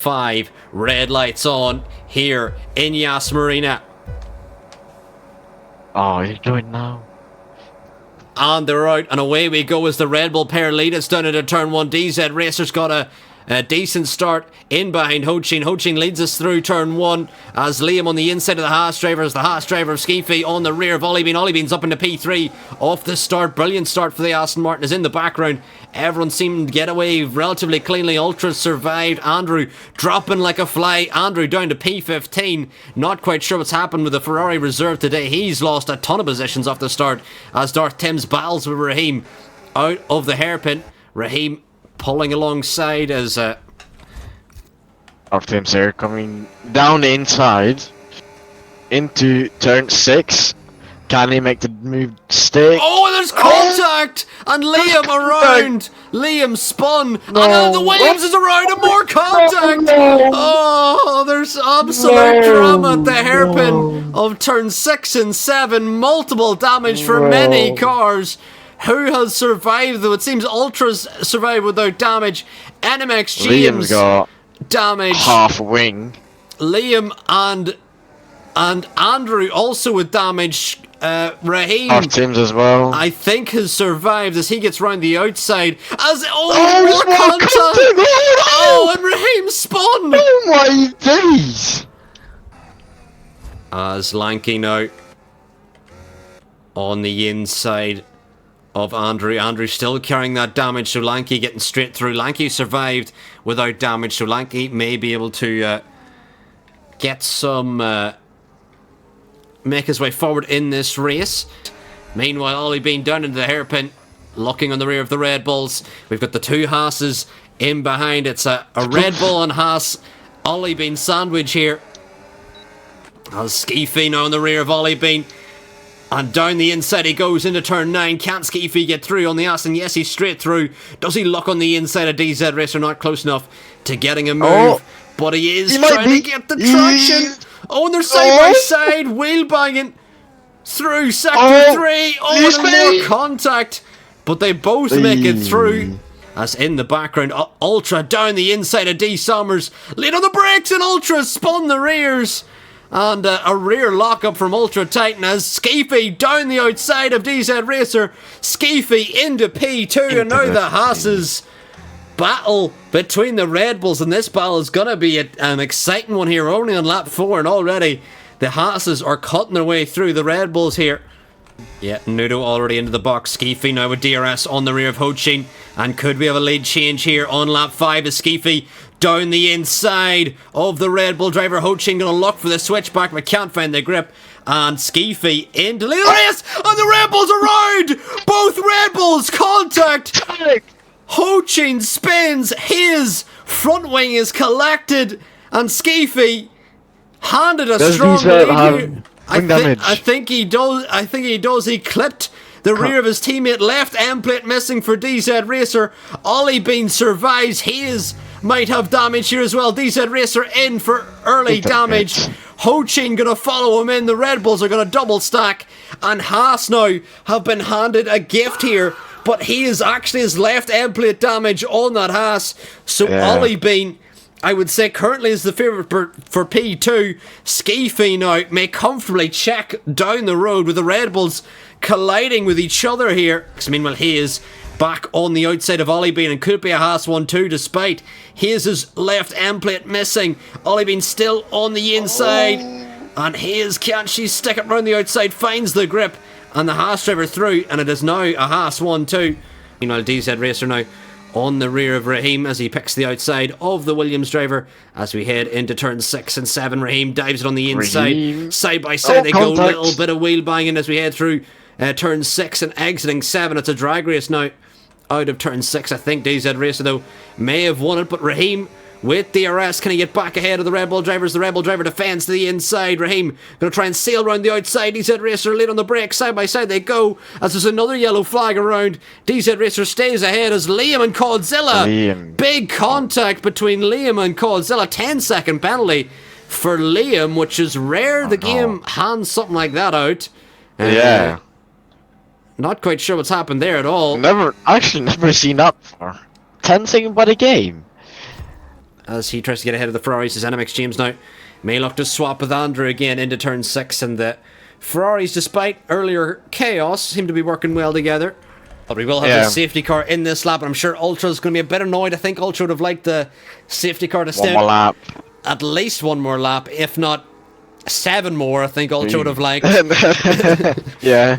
5. Red lights on here in Yas Marina. Oh, you're doing now. And they're out, and away we go as the Red Bull pair lead us down into turn 1. DZ Racer's got a decent start in behind Hochin. Hochin leads us through turn 1 as Liam on the inside of the Haas drivers. The Haas driver of Skeefy on the rear of Ollie Bean's up into P3 off the start. Brilliant start for the Aston Martin is in the background. Everyone seemed to get away relatively cleanly. Ultra survived. Andrew dropping like a fly. Andrew down to P15. Not quite sure what's happened with the Ferrari reserve today. He's lost a ton of positions off the start as Darth Timms battles with Raheem out of the hairpin. Raheem pulling alongside as Of Tim's here coming down the inside into turn 6. Can he make the move stick? oh, there's contact! And Liam around! Liam spun! No. And the Williams is around and more contact! No. Oh, there's absolute drama at the hairpin of turn 6 and 7. Multiple damage for many cars. Who has survived though? It seems Ultra's survived without damage. NMX Liam's James got damage. half a wing. Liam and Andrew also with damage. Raheem, Half Tim's as well. I think, has survived as he gets round the outside. As Oh, more contact! Oh, And Raheem spun. oh my days! As Lanky now on the inside of Andrew. Andrew still carrying that damage, so Lanky getting straight through. Lanky survived without damage, so Lanky may be able to get some make his way forward in this race. Meanwhile, Ollie Bean down into the hairpin, looking on the rear of the Red Bulls. We've got the two Haases in behind. It's a Red Bull and Haas Ollie Bean sandwich here. As Skeefy now on the rear of Ollie Bean. And down the inside he goes into turn 9. Can't Skeefy get through on the Aston? Yes, he's straight through. Does he look on the inside of DZ Racer? Not close enough to getting a move. Oh, but he is he might trying be. to get the traction. Oh, and they're side by side. Wheel banging through sector 3. Oh, and more contact. But they both make it through. As in the background, Ultra down the inside of D Summers. Lead on the brakes and Ultra spun the rears. And a rear lockup from Ultra Titan as Skeefy down the outside of DZ Racer. Skeefy into P2 and now the Haas's battle between the Red Bulls. And this battle is going to be an exciting one here. Only on lap 4 and already the Haas's are cutting their way through the Red Bulls here. Yeah, Nudo already into the box. Skeefy now with DRS on the rear of Hochin. And could we have a lead change here on lap 5 as Skeefy down the inside of the Red Bull driver. Hochin going to look for the switchback but can't find the grip. And Skeefy into the race. And the Red Bulls around. Both Red Bulls contact. Hochin spins. His front wing is collected. And Skeefy handed a strong lead here. I think he does. He clipped the rear of his teammate. Left end plate missing for DZ Racer. Ollie Bean survives. His might have damage here as well. DZ Racer in for early damage. Hochin gonna follow him in. The Red Bulls are gonna double stack. And Haas now have been handed a gift here. But he is actually his left end plate damage on that Haas. So Ollie Bean, I would say, currently is the favourite for P2. Skeefy now may comfortably check down the road with the Red Bulls colliding with each other here. Meanwhile, he is back on the outside of Ollie Bean and could be a Haas 1-2 despite his left end plate missing. Ollie Bean still on the inside. And his can't she stick it round the outside, finds the grip. And the Haas driver through, and it is now a Haas 1-2. Meanwhile, DZ Racer now on the rear of Raheem as he picks the outside of the Williams driver. As we head into turn 6 and 7, Raheem dives it on the inside. Side by side they go. Little bit of wheel banging as we head through turn 6 and exiting 7. It's a drag race now out of turn 6. I think DZ Racer, though, may have won it, but Raheem with DRS, can he get back ahead of the Red Bull drivers? The Red Bull driver defends to the inside. Raheem going to try and sail around the outside. DZ Racer late on the brake. Side by side they go as there's another yellow flag around. DZ Racer stays ahead as Liam and Codzilla. Big contact between Liam and Codzilla. 10-second penalty for Liam, which is rare. The game hands something like that out. Not quite sure what's happened there at all. Never seen that for 10 seconds by the game. as he tries to get ahead of the Ferraris. As NMX James now may look to swap with Andrew again into turn 6, and the Ferraris, despite earlier chaos, seem to be working well together. But we will have the safety car in this lap, and I'm sure Ultra's going to be a bit annoyed. I think Ultra would have liked the safety car to stay one more lap. At least one more lap, if not 7 more. I think Ultra would have liked. Yeah.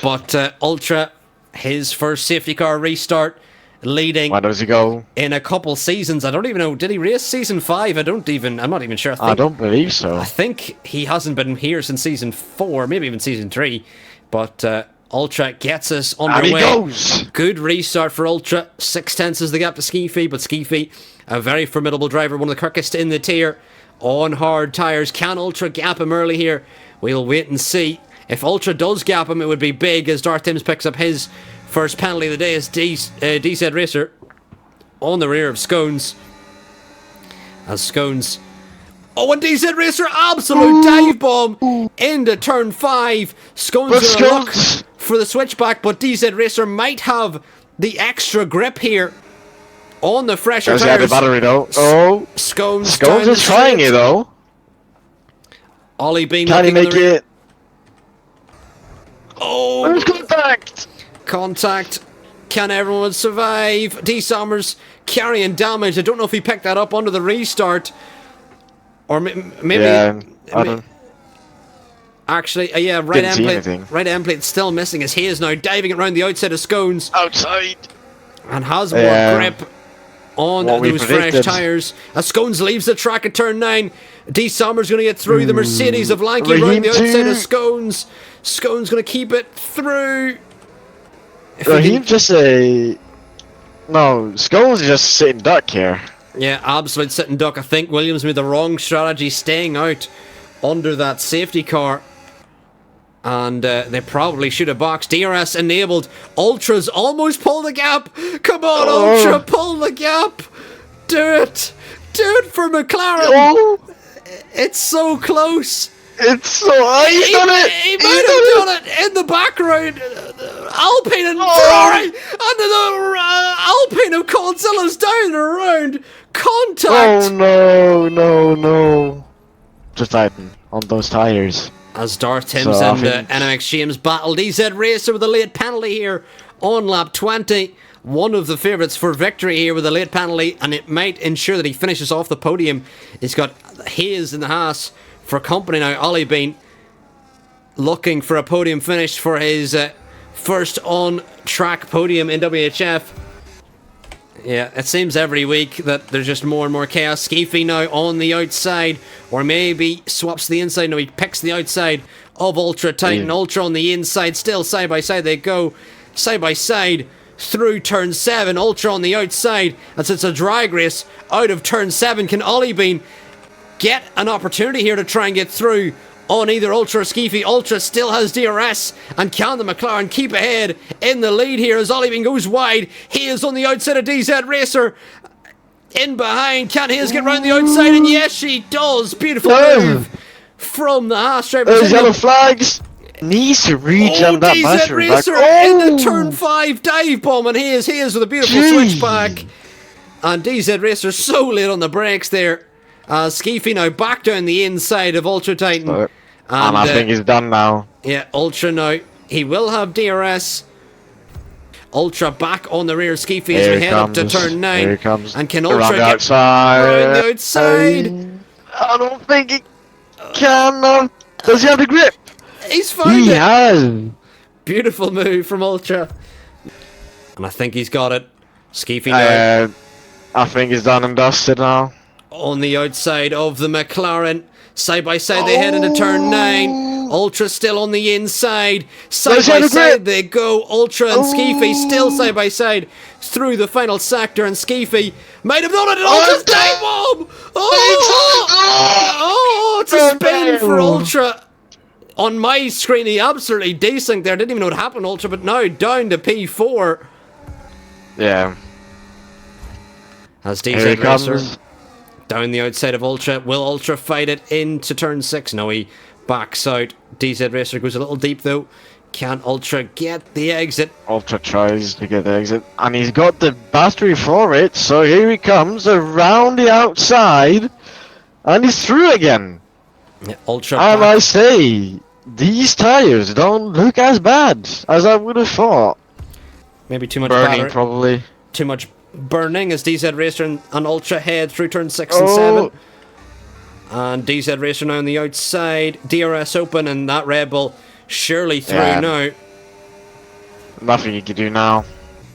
But Ultra, his first safety car restart, leading. Where does he go? In a couple seasons. I don't even know. Did he race season 5? I'm not even sure. I don't believe so. I think he hasn't been here since season 4, maybe even season 3. But Ultra gets us underway. And he goes. Good restart for Ultra. 6/10 is the gap to Skiffy, but Skiffy, a very formidable driver, one of the quickest in the tier, on hard tyres. Can Ultra gap him early here? We'll wait and see. If Ultra does gap him, it would be big, as Darth Timms picks up his first penalty of the day as DZ Racer on the rear of Scones. As Scones... Oh, and DZ Racer, absolute dive bomb into turn 5. Scones going to look for the switchback, but DZ Racer might have the extra grip here on the fresher tyres. The battery though. Oh, Scones is trying it though. Ollie Bean. Can he make it? Oh, there's contact. Contact. Can everyone survive? D Summers carrying damage. I don't know if he picked that up under the restart. Or maybe... Yeah, I don't... Actually, yeah, right end plate still missing as he is now diving around the outside of Scones. Outside. And has more grip on those fresh tyres. As Scones leaves the track at turn 9. D Summers going to get through the Mercedes of Lanky around the outside of Scones. Scones going to keep it through. Raheem just a... No, Scones is just sitting duck here. Yeah, absolute sitting duck. I think Williams made the wrong strategy staying out under that safety car. And they probably should have boxed. DRS enabled. Ultra's almost pulled the gap. Come on, Ultra, pull the gap. Do it. Do it for McLaren. It's so close. It's so... he's done it. He might have done it in the background. Alpine and Ferrari. And the Alpine of Coldzilla's down and around. Contact. Oh, no. Just tighten on those tyres. As Darth Timms and NMX James battle. DZ Racer with a late penalty here on lap 20. One of the favourites for victory here with a late penalty, and it might ensure that he finishes off the podium. He's got Hayes in the Haas for company now. Ollie Bean looking for a podium finish for his first on-track podium in WHF. Yeah, it seems every week that there's just more and more chaos. Skiffy now on the outside, or maybe swaps the inside. No, he picks the outside of Ultra Titan. Ultra on the inside, still side by side they go. Side by side through turn 7. Ultra on the outside, and since it's a drag race out of turn 7, can Ollie Bean get an opportunity here to try and get through on either Ultra or Skiffy? Ultra still has DRS, and can the McLaren keep ahead in the lead here as Ollie Bean goes wide? He is on the outside of DZ Racer. In behind, can Hayes get round the outside? And yes, she does. Beautiful move from the Haas driver. Those yellow flags. Needs to rejam that DZ Racer in the turn 5 dive bomb, and Hayes with a beautiful switchback. And DZ Racer so late on the brakes there. Skiffy now back down the inside of Ultra Titan. And I think he's done now. Yeah, Ultra now. He will have DRS. Ultra back on the rear of Skiffy as we head up to turn 9. Here he comes. And can Ultra get around the outside? I don't think he can. Does he have the grip? He's found it. He has. Beautiful move from Ultra. And I think he's got it. Skiffy now. I think he's done and dusted now. On the outside of the McLaren. Side by side they head into turn 9. Ultra still on the inside. Side by side they go. Ultra and Skiffy still side by side through the final sector, and Skiffy might have done it. And Ultra's dive bomb! It's a spin for Ultra. On my screen, he absolutely desynced there. Didn't even know what happened, Ultra, but now down to P4. Yeah. As DZ Racer down the outside of Ultra. Will Ultra fight it into turn 6? No, he backs out. DZ Racer goes a little deep though. Can Ultra get the exit? Ultra tries to get the exit, and he's got the battery for it, so here he comes around the outside, and he's through again. Yeah, Ultra And back. I say, these tyres don't look as bad as I would have thought. Maybe too much Burning, battery. probably. Too much burning as DZ Racer and Ultra head through turn 6 and Oh. 7. And DZ Racer now on the outside. DRS open, and that Red Bull surely through Yeah. now. Nothing you can do now.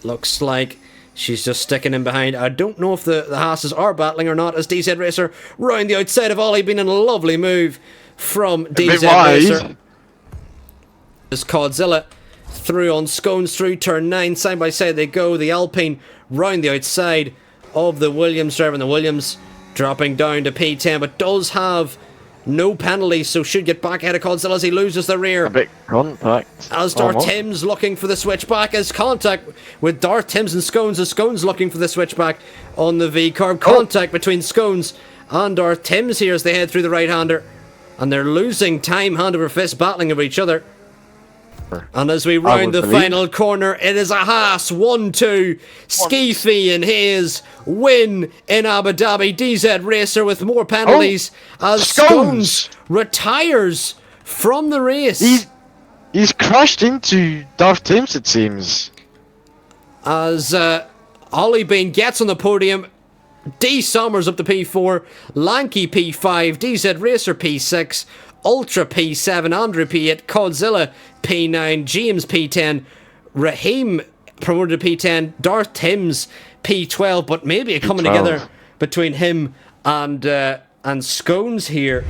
Looks like she's just sticking in behind. I don't know if the Haas's are battling or not, as DZ Racer round the outside of Ollie, been in a lovely move from DZ Racer. As Godzilla through on Scones through turn 9, side by side they go. The Alpine round the outside of the Williams driver, and the Williams dropping down to P10, but does have no penalties, so should get back ahead of Godzilla as he loses the rear. A bit contact. As Darth Almost. Timms looking for the switchback, as contact with Darth Timms and Scones, as Scones looking for the switchback on the V-curve. Contact between Scones and Darth Timms here as they head through the right-hander, and they're losing time hand over fist, battling over each other. And as we round the final corner, it is a Haas 1-2 Skeefy and his win in Abu Dhabi. DZ Racer with more penalties as Scones retires from the race. He's crashed into Darth Timms, it seems. As Ollie Bean gets on the podium, D Summers up to P4, Lanky P5, DZ Racer P6, Ultra P7, Andrew P8, Godzilla P9, James P10, Raheem promoted to P10, Darth Timms P12, but maybe a coming together between him and Scones here.